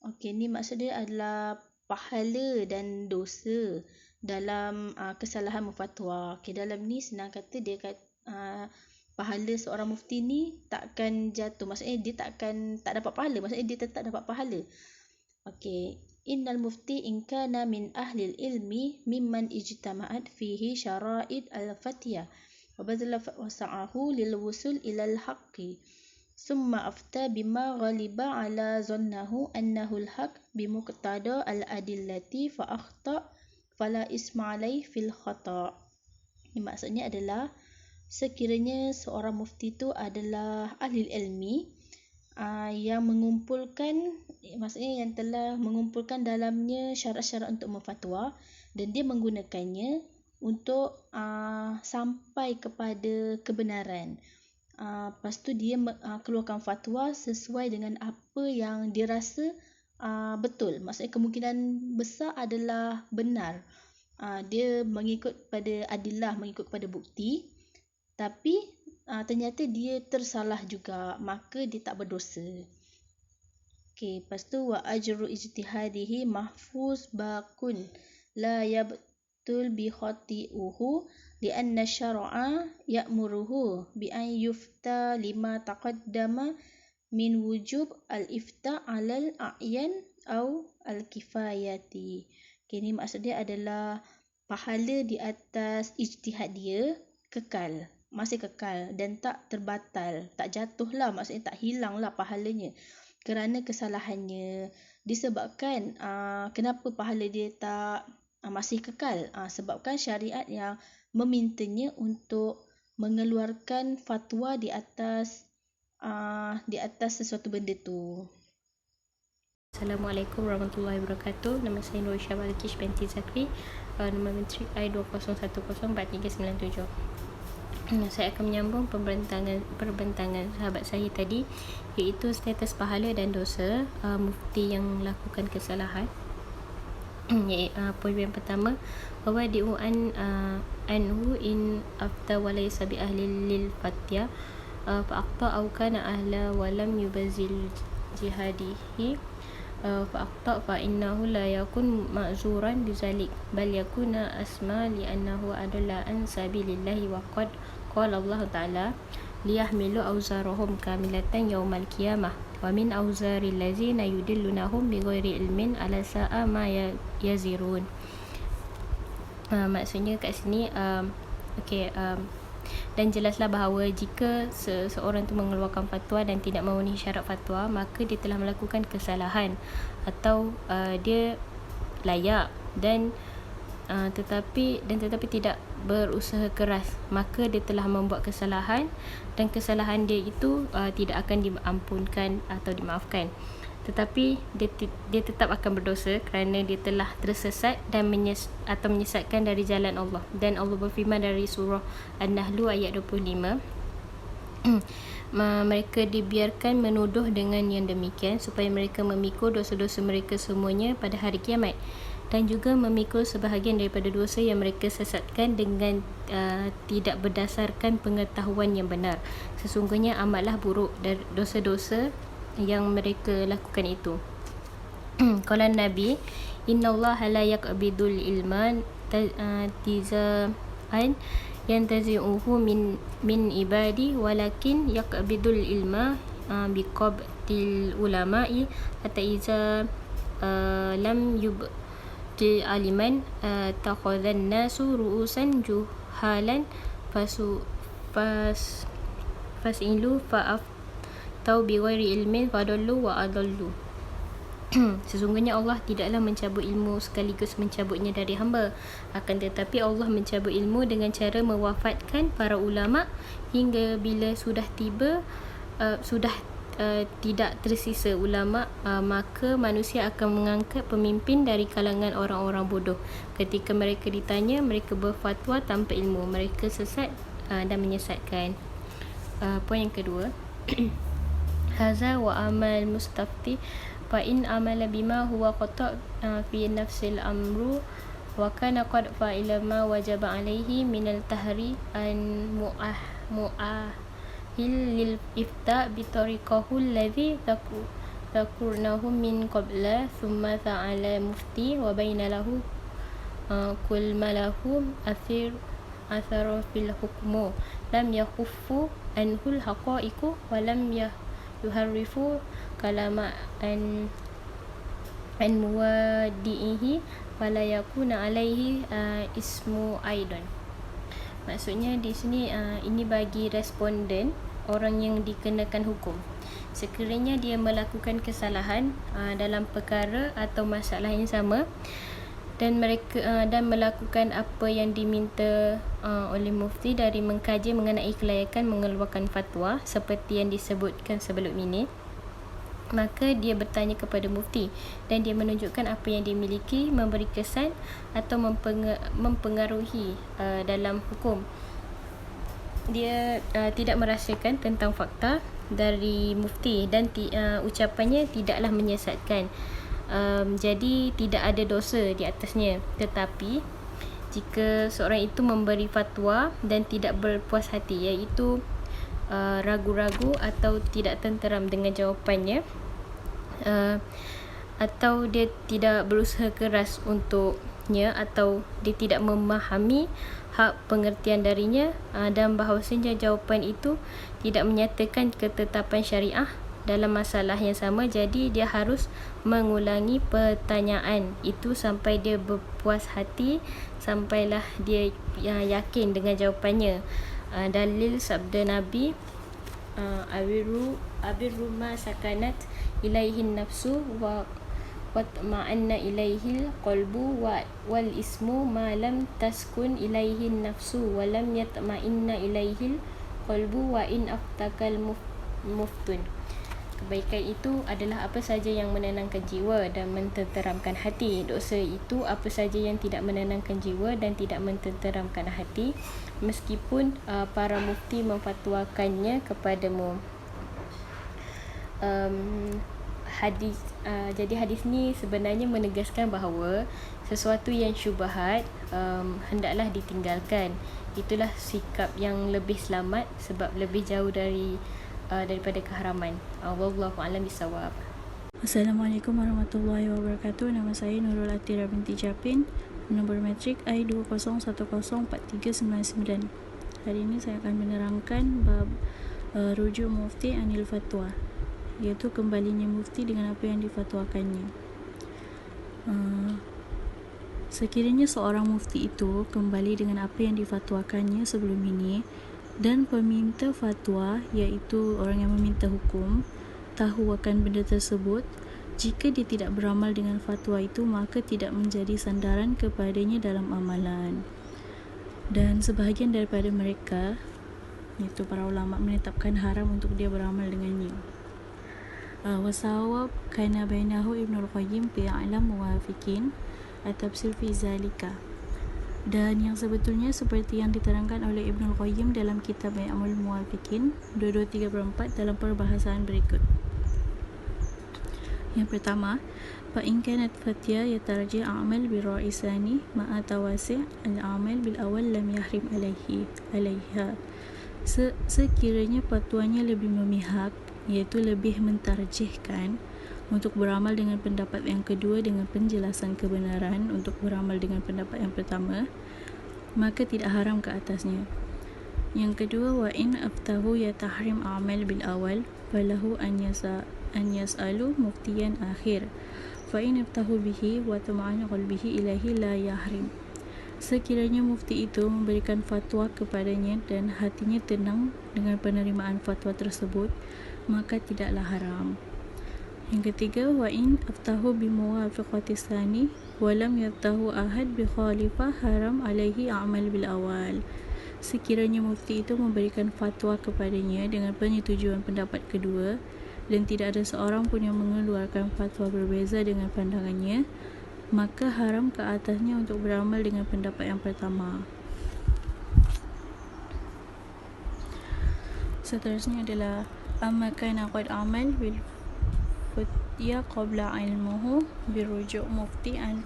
Okey, ni maksud dia adalah pahala dan dosa dalam kesalahan memfatwa. Okey, dalam ni senang kata dia kata pahala seorang mufti ni takkan jatuh. Maksudnya dia tak dapat pahala. Maksudnya dia tetap dapat pahala. Okey, innal mufti in kana min ahli ilmi mimman ijtama'at fihi syara'id al-fatiyah wa badala wasa'ahu lil wusul ila al-haqqi summa afta bima ghaliba ala zannahu annahu al-haq bimuqtada al-adillati fa akhta fala isma alai fil khata'. Ini maksudnya adalah sekiranya seorang mufti tu adalah ahli ilmi yang mengumpulkan, maksudnya yang telah mengumpulkan dalamnya syarat-syarat untuk memfatwa dan dia menggunakannya untuk sampai kepada kebenaran. Lepas tu dia keluarkan fatwa sesuai dengan apa yang dia rasa betul. Maksudnya kemungkinan besar adalah benar. Dia mengikut pada adillah, mengikut pada bukti. Tapi ternyata dia tersalah juga, maka dia tak berdosa. Okey, lepas tu wa ajru ijtihadihi mahfuz bakun la yabtul bi khati'uhu li anna syar'a ya'muruhu bi an yufta lima taqaddama min wujub al-ifta' 'alal a'yan au al-kifayati. Okay, ni maksud dia adalah pahala di atas ijtihad dia kekal, masih kekal dan tak terbatal, tak jatuhlah, maksudnya tak hilanglah pahalanya kerana kesalahannya. Disebabkan kenapa pahala dia tak masih kekal sebabkan syariat yang memintanya untuk mengeluarkan fatwa di atas sesuatu benda tu. Assalamualaikum warahmatullahi wabarakatuh. Nama saya Nur Syah Balkish binti Zakri. Nombor menteri I20104397. Saya akan menyambung perbincangan sahabat saya tadi, iaitu status pahala dan dosa mufti yang melakukan kesalahan. Poin yang pertama, wawadi'u anhu in afta walaysa bi ahli lil fatya fa'aqta au kana ahla wa lam yubazil jihadihi fa'aqta fa innahu la yakun ma'zuran bizalik bal yakuna asma li annahu adalla an sabilillahi wa qad qala Allah ta'ala liyahmilu awzarahum kamilatan yawmal qiyamah wa min awzaril ladzina yudillunahum bighairi ilmin ala sa'a ma yazirun. Maksudnya kat sini dan jelaslah bahawa jika seseorang tu mengeluarkan fatwa dan tidak memenuhi syarat fatwa, maka dia telah melakukan kesalahan atau dia layak dan tetapi tidak berusaha keras, maka dia telah membuat kesalahan dan kesalahan dia itu tidak akan diampunkan atau dimaafkan, tetapi dia tetap akan berdosa kerana dia telah tersesat dan menyesatkan dari jalan Allah. Dan Allah berfirman dari surah An-Nahl ayat 25, mereka dibiarkan menuduh dengan yang demikian supaya mereka memikul dosa-dosa mereka semuanya pada hari kiamat, dan juga memikul sebahagian daripada dosa yang mereka sesatkan dengan tidak berdasarkan pengetahuan yang benar. Sesungguhnya amatlah buruk dari dosa-dosa yang mereka lakukan itu. Qala Nabi, innallaha la yaqbidul ilma tizaan yantazi'uhu min ibadi walakin yaqbidul ilma biqabdil ulama'i hatta iza lam yubdi aliman takhadhan nasu ru'usan juhalan fasilu tau bighairi ilmin fadallu wa adallu. Sesungguhnya Allah tidaklah mencabut ilmu sekaligus mencabutnya dari hamba, akan tetapi Allah mencabut ilmu dengan cara mewafatkan para ulama hingga bila sudah tidak tersisa ulama, maka manusia akan mengangkat pemimpin dari kalangan orang-orang bodoh. Ketika mereka ditanya, mereka berfatwa tanpa ilmu, mereka sesat dan menyesatkan. Poin yang kedua, haza wa amal mustafti fa in amala bima huwa qata fi nafsil amru wa kana qad fa'ila ma wajaba alaihi min al-tahri an mu'ahil lil ifta bi tariqahu alladhi takurnahu min qabla thumma ta'ala mufti wa baina lahu kul malahu athara fil hukmu lam yakhuffu anhul haqaiqu wa lam yuharrifu kalama an muwadi'ihi wala yakuna alaihi ismu aidan. Maksudnya di sini ini bagi responden, orang yang dikenakan hukum. Sekiranya dia melakukan kesalahan dalam perkara atau masalah yang sama dan melakukan apa yang diminta oleh mufti dari mengkaji mengenai kelayakan mengeluarkan fatwa seperti yang disebutkan sebelum ini, maka dia bertanya kepada mufti dan dia menunjukkan apa yang dimiliki, memberi kesan atau mempengaruhi dalam hukum. Dia tidak merasakan tentang fakta dari mufti dan ucapannya tidaklah menyesatkan. Jadi tidak ada dosa di atasnya. Tetapi jika seorang itu memberi fatwa dan tidak berpuas hati, iaitu ragu-ragu atau tidak tenteram dengan jawapannya, atau dia tidak berusaha keras untuknya, atau dia tidak memahami hak pengertian darinya, dan bahawasanya jawapan itu tidak menyatakan ketetapan syariah dalam masalah yang sama, jadi dia harus mengulangi pertanyaan itu sampai dia berpuas hati, sampailah dia yakin dengan jawapannya. Dalil sabda Nabi, abiru ma sakanat ilaihin nafsu wa watma'anna ilaihil qalbu wal ismu ma lam taskun ilaihin nafsu wa lam yatma'inna ilaihil qalbu wa in aftakal muftun. Kebaikan itu adalah apa saja yang menenangkan jiwa dan mententeramkan hati. Dosa itu apa saja yang tidak menenangkan jiwa dan tidak mententeramkan hati, meskipun para mufti memfatwakannya kepadamu. Jadi hadis ni sebenarnya menegaskan bahawa sesuatu yang syubhat hendaklah ditinggalkan. Itulah sikap yang lebih selamat sebab lebih jauh daripada keharaman. Wallahu a'lam bissawab. Assalamualaikum warahmatullahi wabarakatuh. Nama saya Nurul Atira binti Japin. Nombor metrik I20104399. Hari ini saya akan menerangkan bab rujuk mufti anil fatwa, iaitu kembalinya mufti dengan apa yang difatwakannya. Sekiranya seorang mufti itu kembali dengan apa yang difatwakannya sebelum ini, dan peminta fatwa, iaitu orang yang meminta hukum, tahu akan benda tersebut, jika dia tidak beramal dengan fatwa itu, maka tidak menjadi sandaran kepadanya dalam amalan. Dan sebahagian daripada mereka, iaitu para ulama, menetapkan haram untuk dia beramal dengannya. Wasawab kana bainahu Ibnul Qayyim fi a'lam muwafiqin at-tafsir fi zalika. Dan yang sebetulnya seperti yang diterangkan oleh Ibnul Qayyim dalam kitab I'lamul Muwafiqin 2234 dalam perbahasan berikut. Yang pertama, fa in kanat fatya yatarji a'mal bi ra'isani ma'a tawasi' al-amal bil awal lam yahrim alaiha. Sekiranya fatwanya lebih memihak, iaitu lebih mentarjihkan untuk beramal dengan pendapat yang kedua dengan penjelasan kebenaran untuk beramal dengan pendapat yang pertama, maka tidak haram ke atasnya. Yang kedua, wa in aftahu ya tahrim amal bil awal falahu an yas'alu muftiyan akhir fa in aftahu bihi wa tama'ana qalbihi ilahi la yahrim. Sekiranya mufti itu memberikan fatwa kepadanya dan hatinya tenang dengan penerimaan fatwa tersebut, maka tidaklah haram. Yang ketiga, wa in aftahu bi muwafiqati tsani wa lam yaftahu ahad bi khalifah haram alaihi amal bil awal. Sekiranya mufti itu memberikan fatwa kepadanya dengan penyetujuan pendapat kedua dan tidak ada seorang pun yang mengeluarkan fatwa berbeza dengan pandangannya, maka haram ke atasnya untuk beramal dengan pendapat yang pertama. Seterusnya adalah amma kana qad amal bil futya qabla ilmuhu birujuk mufti an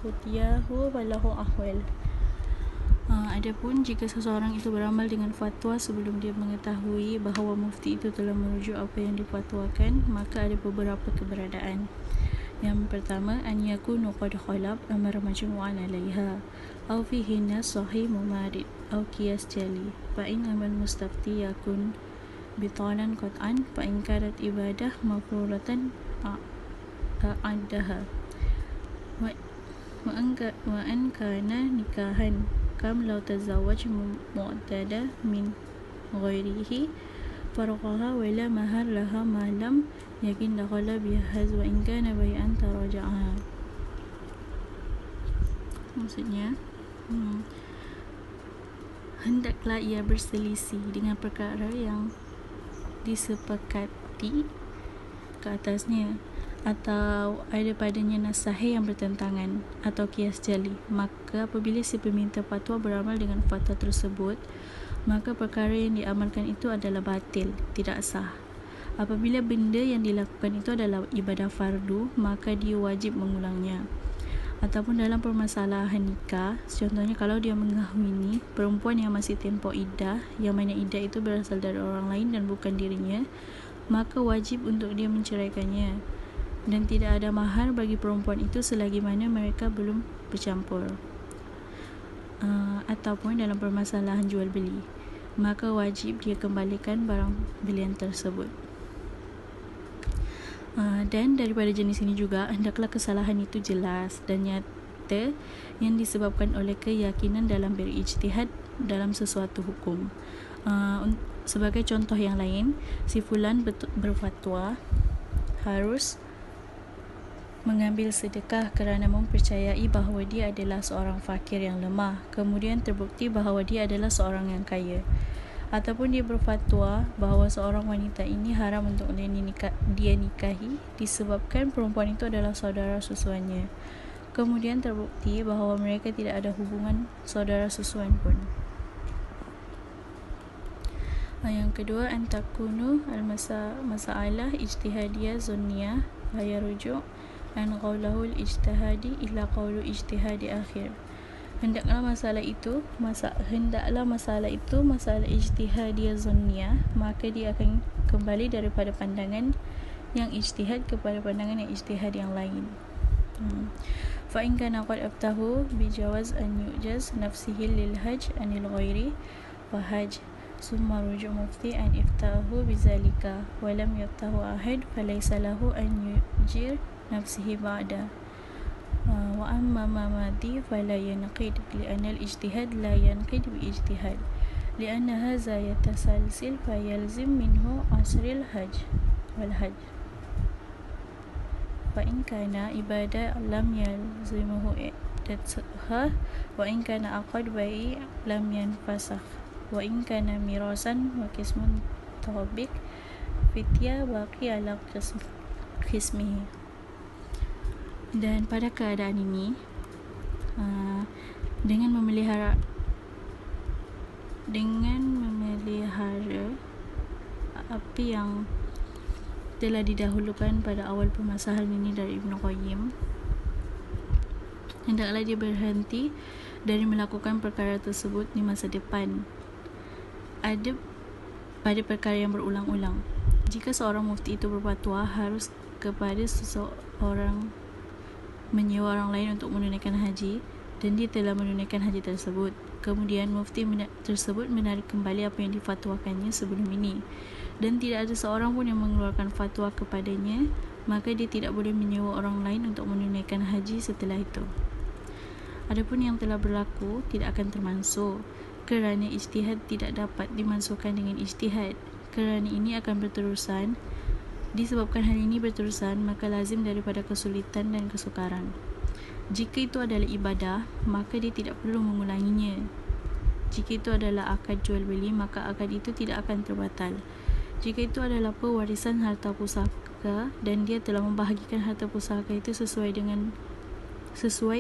futyahu walahu ahwal. Adapun jika seseorang itu beramal dengan fatwa sebelum dia mengetahui bahawa mufti itu telah merujuk apa yang difatwakan, maka ada beberapa keberadaan. Yang pertama, an yakunu qad khalab amar majmu'an 'alaiha aw fihi nas sahih mumarid aw qiyas jali fa in amal mustafti yakun bitalan qat'an fa in kanat ibadah mafruratan a'addaha wa an kana nikahan kam law tazawwaj mu'tada min ghairihi farqaha wa la mahar laha ma lam yakin dakhala bihaz wa in kana bay'an taraja'aha. Maksudnya hendaklah ia berselisih dengan perkara yang disepakati ke atasnya, atau ada padanya nas sahih yang bertentangan atau qiyas jali, maka apabila si peminta fatwa beramal dengan fatwa tersebut, maka perkara yang diamalkan itu adalah batil, tidak sah. Apabila benda yang dilakukan itu adalah ibadah fardu, maka dia wajib mengulangnya. Ataupun dalam permasalahan nikah, contohnya kalau dia mengahwini perempuan yang masih tempoh iddah, yang mana iddah itu berasal dari orang lain dan bukan dirinya, maka wajib untuk dia menceraikannya, dan tidak ada mahar bagi perempuan itu selagi mana mereka belum bercampur. Ataupun dalam permasalahan jual beli, maka wajib dia kembalikan barang belian tersebut. Dan daripada jenis ini juga, hendaklah kesalahan itu jelas dan nyata yang disebabkan oleh keyakinan dalam berijtihad dalam sesuatu hukum. Sebagai contoh yang lain, si fulan berfatwa harus mengambil sedekah kerana mempercayai bahawa dia adalah seorang fakir yang lemah, kemudian terbukti bahawa dia adalah seorang yang kaya. Ataupun dia berfatwa bahawa seorang wanita ini haram untuk dia nikahi disebabkan perempuan itu adalah saudara susuannya. Kemudian terbukti bahawa mereka tidak ada hubungan saudara susuan pun. Yang kedua, antakunu al-masalah ijtihadiyah zunniyah la yarujuk an qawlahu al-ijtihadi illa qawlu ijtihadi akhir. Hendaklah masalah itu masalah ijtihadiyah zunniyah, maka dia akan kembali daripada pandangan yang ijtihad kepada pandangan yang ijtihad yang lain. Fa in kana qad abtahu bi jawaz an yujaz nafsihi lil hajj anil ghairi wa hajj summa ruju' mufti an iftahu bizalika wa lam yaftahu ahad falaysa lahu an yujir nafsihi ba'da wa amma ma madi fala yanqid li'anna al-ijtihad la yanqid bi ijtihad li'anna hadha yatasalsil fa yalzim minhu asril hajj wal hajj fa in kana ibadah lam yalzimuhu i'tadha wa in kana aqad bai lam yanfasakh wa in kana mirasan wa qismun tawbik fitya baqi ala qismihi. Dan pada keadaan ini dengan memelihara api yang telah didahulukan pada awal permasalahan ini dari Ibn Qayyim, hendaklah dia berhenti dari melakukan perkara tersebut di masa depan ada pada perkara yang berulang-ulang. Jika seorang mufti itu berfatwa harus kepada seseorang menyewa orang lain untuk menunaikan haji dan dia telah menunaikan haji tersebut, kemudian mufti tersebut menarik kembali apa yang difatwakannya sebelum ini dan tidak ada seorang pun yang mengeluarkan fatwa kepadanya, maka dia tidak boleh menyewa orang lain untuk menunaikan haji setelah itu. Adapun yang telah berlaku tidak akan termasuk kerana ijtihad tidak dapat dimasukkan dengan ijtihad. Kerana ini akan berterusan, disebabkan hal ini berterusan, maka lazim daripada kesulitan dan kesukaran. Jika itu adalah ibadah, maka dia tidak perlu mengulanginya. Jika itu adalah akad jual beli, maka akad itu tidak akan terbatal. Jika itu adalah pewarisan harta pusaka dan dia telah membahagikan harta pusaka itu sesuai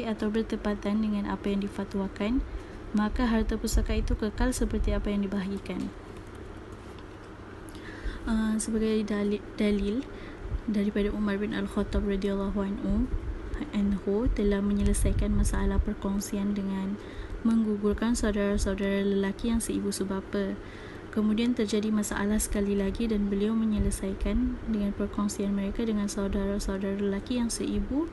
atau bertepatan dengan apa yang difatwakan, maka harta pusaka itu kekal seperti apa yang dibahagikan. Sebagai dalil daripada Umar bin Al-Khattab radhiyallahu anhu telah menyelesaikan masalah perkongsian dengan menggugurkan saudara-saudara lelaki yang seibu sebapa. Kemudian terjadi masalah sekali lagi dan beliau menyelesaikan dengan perkongsian mereka dengan saudara-saudara lelaki yang seibu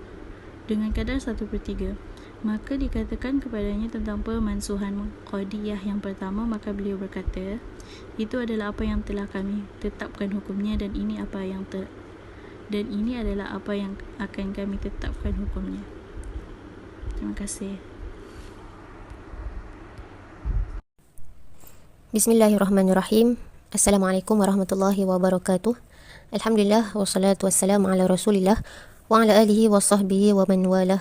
dengan kadar 1/3. Maka dikatakan kepadanya tentang pemansuhan qadiyah yang pertama, maka beliau berkata, itu adalah apa yang telah kami tetapkan hukumnya dan ini adalah apa yang akan kami tetapkan hukumnya. Terima kasih. Bismillahirrahmanirrahim. Assalamualaikum warahmatullahi wabarakatuh. Alhamdulillah wassalatu wassalamu ala Rasulillah wa ala alihi wa sahbihi wa man walah.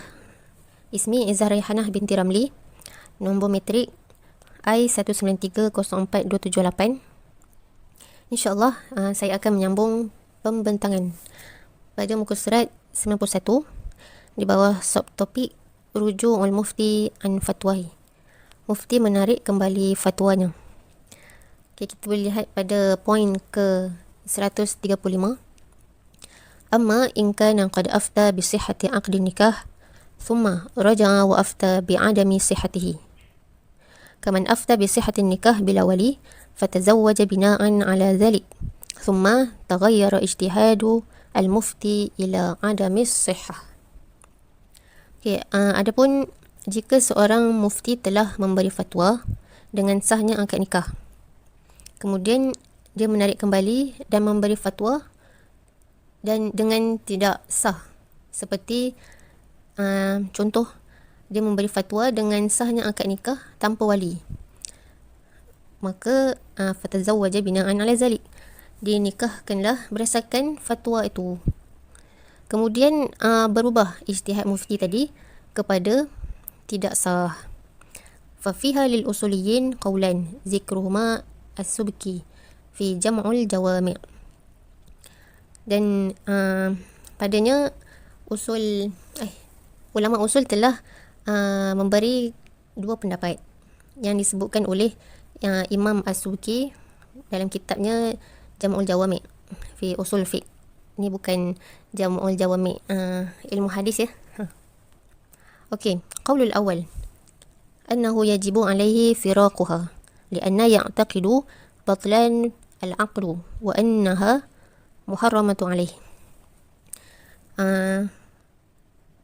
Ismi Izzah Rayhanah binti Ramli. Nombor metrik I1930428. InsyaAllah saya akan menyambung pembentangan pada muka surat 91 di bawah subtopik Ruju'ul Mufti an Fatwahi. Mufti menarik kembali fatwanya. Okay, kita boleh lihat pada poin ke 135. Amma in kana qad afta bi sihhati aqdi nikah thumma raja'a wa afta bi adami sihhatihi. Kaman afta bi sihhati nikah bila wali fatazawwaja bina'an ala dhalik thumma taghayyara ijtihadu al-mufti ila adami sihhah. Okay, adapun jika seorang mufti telah memberi fatwa dengan sahnya akad nikah, kemudian dia menarik kembali dan memberi fatwa dan dengan tidak sah, seperti contoh dia memberi fatwa dengan sahnya akad nikah tanpa wali, maka fatazawwaja bina'an ala zalik, dia nikahkanlah berdasarkan fatwa itu. Kemudian berubah ijtihad mufti tadi kepada tidak sah. Fafiha lil usuliyin qawlan zikruhuma as-subki fi jam'ul jawami'. Dan padanya ulama usul telah memberi dua pendapat yang disebutkan oleh Imam As-Subki dalam kitabnya Jam'ul Jawami' fi usul fiqh. Ni bukan Jam'ul Jawami' ilmu hadis ya. Okey, qaulul awal annahu yajibu alaihi firaquha lianna ya'taqidu batlan al-aqdu wa annaha muharramatu alaihi.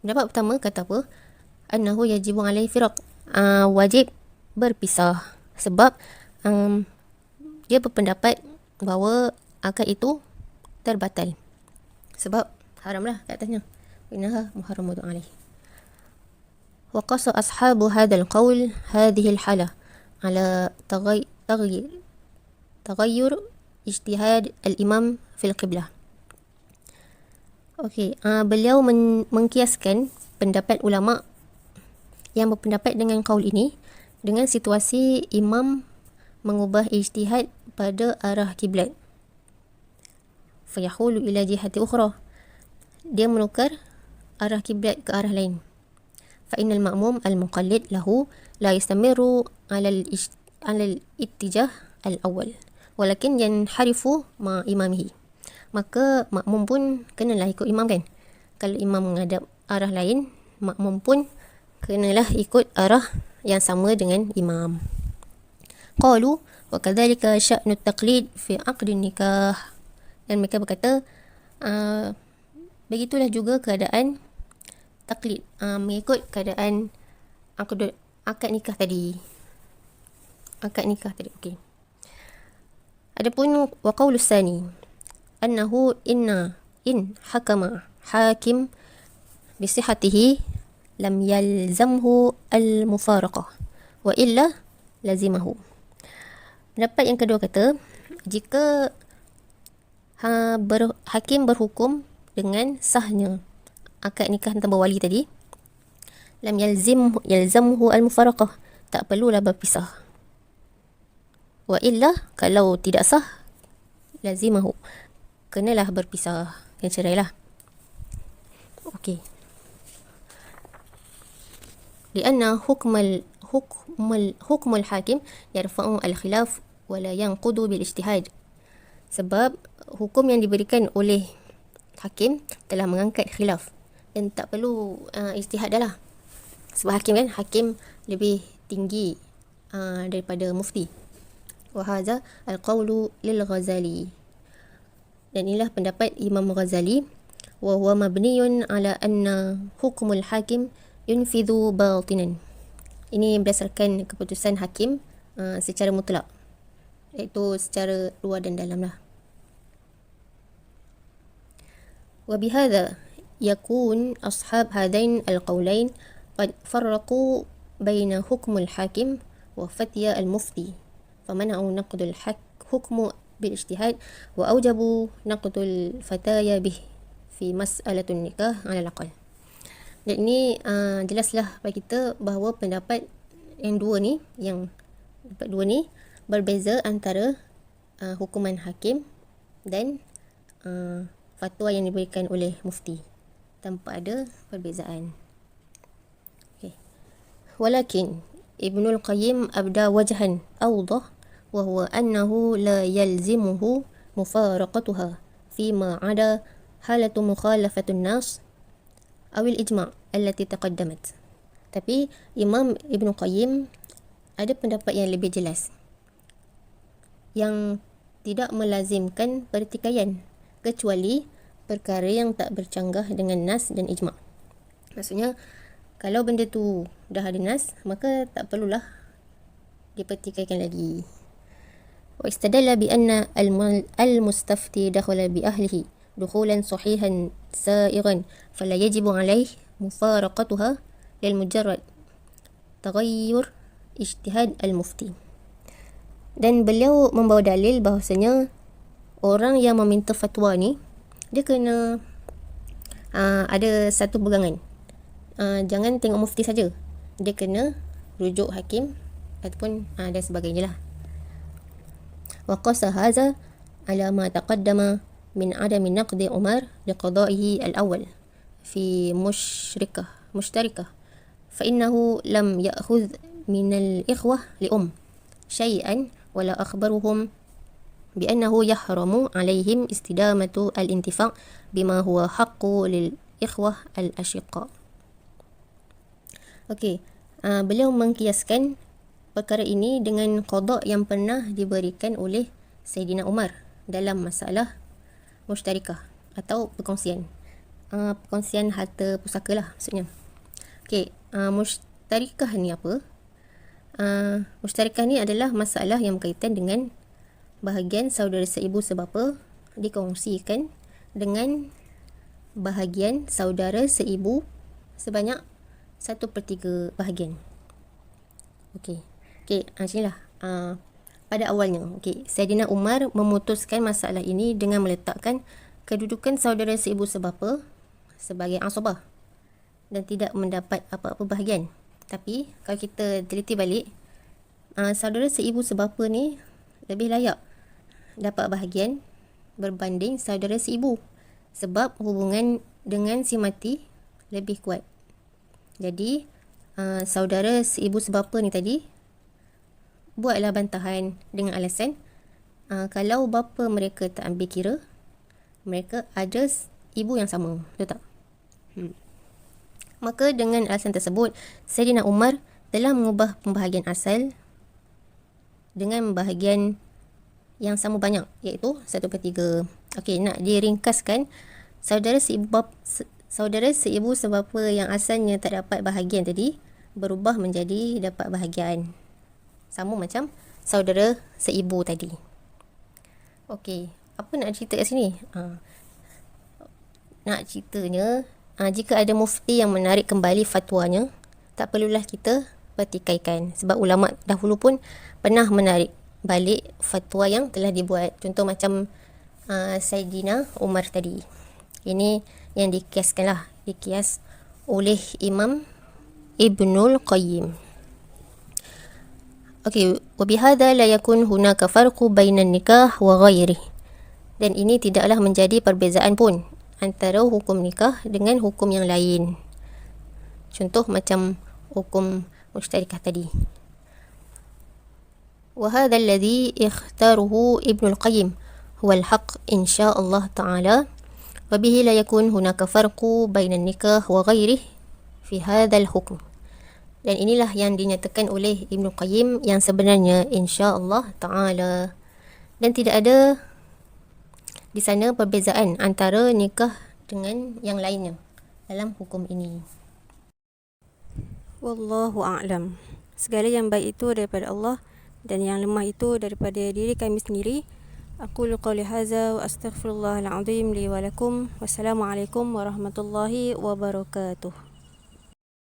Pendapat pertama kata apa? Annahu yajibu alaihi firaq, wajib berpisah sebab dia berpendapat bahawa akad itu terbatal sebab haramlah kat atasnya, innaha muharramatu alaihi. Wa qasa ashabu hadzal qaul hadhihi al-hala ala taghayyur ijtihad al-imam fil qiblah. Okey, beliau mengkiaskan pendapat ulama yang berpendapat dengan qaul ini dengan situasi imam mengubah ijtihad pada arah kiblat. Fayahulu ila jihati ukhra, dia menukar arah kiblat ke arah lain. Fa innal ma'mum al-muqallid lahu la yastamiru ala al-ittijah al-awwal walakin yanharifu ma imamihi. Maka makmum pun kenalah ikut imam kan. Kalau imam menghadap arah lain, makmum pun kenalah ikut arah yang sama dengan imam. Qalu wa kadzalika sya'nu at-taqlid fi 'aqd nikah. Dan mereka berkata begitulah juga keadaan taklid, mengikut keadaan akad nikah tadi. Okey. Adapun wa qaulus tsani annahu in hakama hakim bisihhatihi lam yalzamhu al-mufaraqah wa illa lazimahu. Pendapat yang kedua kata, jika hakim berhukum dengan sahnya akad nikah antara wali tadi, lam yalzamhu al-mufaraqah, tak perlulah berpisah. Wa illa, kalau tidak sah, lazimahu, kenalah berpisah, kena cerailah. Okey. Lianna hukmul hakim yarfa'u al-khilaf wa la yanqudu bil ijtihad. Sebab hukum yang diberikan oleh hakim telah mengangkat khilaf dan tak perlu ijtihad dah lah. Sebab hakim lebih tinggi daripada mufti. Wa hadza al-qawlu lil Ghazali. Dan inilah pendapat Imam Ghazali, wa huwa mabniyun ala anna hukmul hakim yunfidhu batinan. Ini berdasarkan keputusan hakim secara mutlak, iaitu secara luar dan dalam lah. Wa bihadza yakun ashab hadain al-qawlain qad farraqu baina hukmul hakim wa fatya al-mufti famana'u naqdul hukmu bil ijtihad wa aujabu naqdul fataya bih fi mas'alatun nikah ala al-aqal. Dan ini jelaslah bagi kita bahawa pendapat yang dua ni berbeza antara hukuman hakim dan fatwa yang diberikan oleh mufti, tanpa ada perbezaan. Okay. Walakin Ibnul Qayyim abda wajhan awdah wa huwa annahu la yalzimuhu mufaraqatuha fima ada halatu mukhalafatun nas awil ijma' allati taqaddamat. Tapi Imam Ibn Qayyim ada pendapat yang lebih jelas, yang tidak melazimkan pertikaian kecuali perkara yang tak bercanggah dengan nas dan ijma'. Maksudnya kalau benda tu dah ada nas, maka tak perlulah dipertikaikan lagi. Wa istadalla bi anna al-mustafti dakhala bi ahlihi dukhulan sahihan sa'iran fala yajibu alayhi mufaraqatuha lil mujarrad taghayyur ijtihad al-mufti. Dan beliau membawa dalil bahawasanya orang yang meminta fatwa ni, dia kena ada satu pegangan. Jangan tengok mufti saja. Dia kena rujuk hakim ataupun dan sebagainya lah. Wa qasa hadha ala ma taqaddama min adami naqdi Umar liqada'ihi al-awwal fi mushtarikah fa innahu lam ya'khudh min al-ikhwah li shay'an wala akhbaruhum بأنه يحرم عليهم استدامة الانتفاع بما هو حق للإخوة الأشقاء. Okey, beliau mengkiaskan perkara ini dengan qada yang pernah diberikan oleh Sayyidina Umar dalam masalah mushtarikah atau perkongsian. Perkongsian harta pusaka lah maksudnya. Okey, mushtarikah ni apa? Mushtarikah ni adalah masalah yang berkaitan dengan bahagian saudara seibu sebapa dikongsikan dengan bahagian saudara seibu sebanyak 1/3 bahagian. Okey, macam inilah. Pada awalnya, Sayyidina Umar memutuskan masalah ini dengan meletakkan kedudukan saudara seibu sebapa sebagai asabah dan tidak mendapat apa-apa bahagian. Tapi kalau kita teliti balik, saudara seibu sebapa ni lebih layak dapat bahagian berbanding saudara seibu sebab hubungan dengan si mati lebih kuat. Jadi saudara seibu sebapa ni tadi buatlah bantahan dengan alasan kalau bapa mereka tak ambil kira, mereka ada ibu yang sama, betul tak? Maka dengan alasan tersebut, Sayyidina Umar telah mengubah pembahagian asal dengan bahagian yang sama banyak, iaitu 1/3. Okey, nak diringkaskan, saudara seibu sebapa yang asalnya tak dapat bahagian tadi berubah menjadi dapat bahagian. Sama macam saudara seibu tadi. Okey, apa nak cerita kat sini? Nak ceritanya, jika ada mufti yang menarik kembali fatwanya, tak perlulah kita pertikaikan sebab ulama dahulu pun pernah menarik balik fatwa yang telah dibuat. Contoh macam Sayyidina Umar tadi. Ini yang dikias oleh Imam Ibnul Qayyim. Okey, wa bihadza la yakun hunaka farqu bainan nikah wa ghairihi. Dan ini tidaklah menjadi perbezaan pun antara hukum nikah dengan hukum yang lain. Contoh macam hukum mushtarikah tadi. وهذا الذي اختاره ابن القيم هو الحق إن شاء الله تعالى وبه لا يكون هناك فرق بين النكاح وغيره في هذا الحكم. Dan inilah yang dinyatakan oleh Ibn Qayyim yang sebenarnya insya-Allah ta'ala, dan tidak ada di sana perbezaan antara nikah dengan yang lainnya dalam hukum ini. Wallahu a'lam. Segala yang baik itu daripada Allah dan yang lemah itu daripada diri kami sendiri. Aqulu qawli hadza wa astaghfirullahal azim li wa lakum. Wassalamualaikum warahmatullahi wabarakatuh.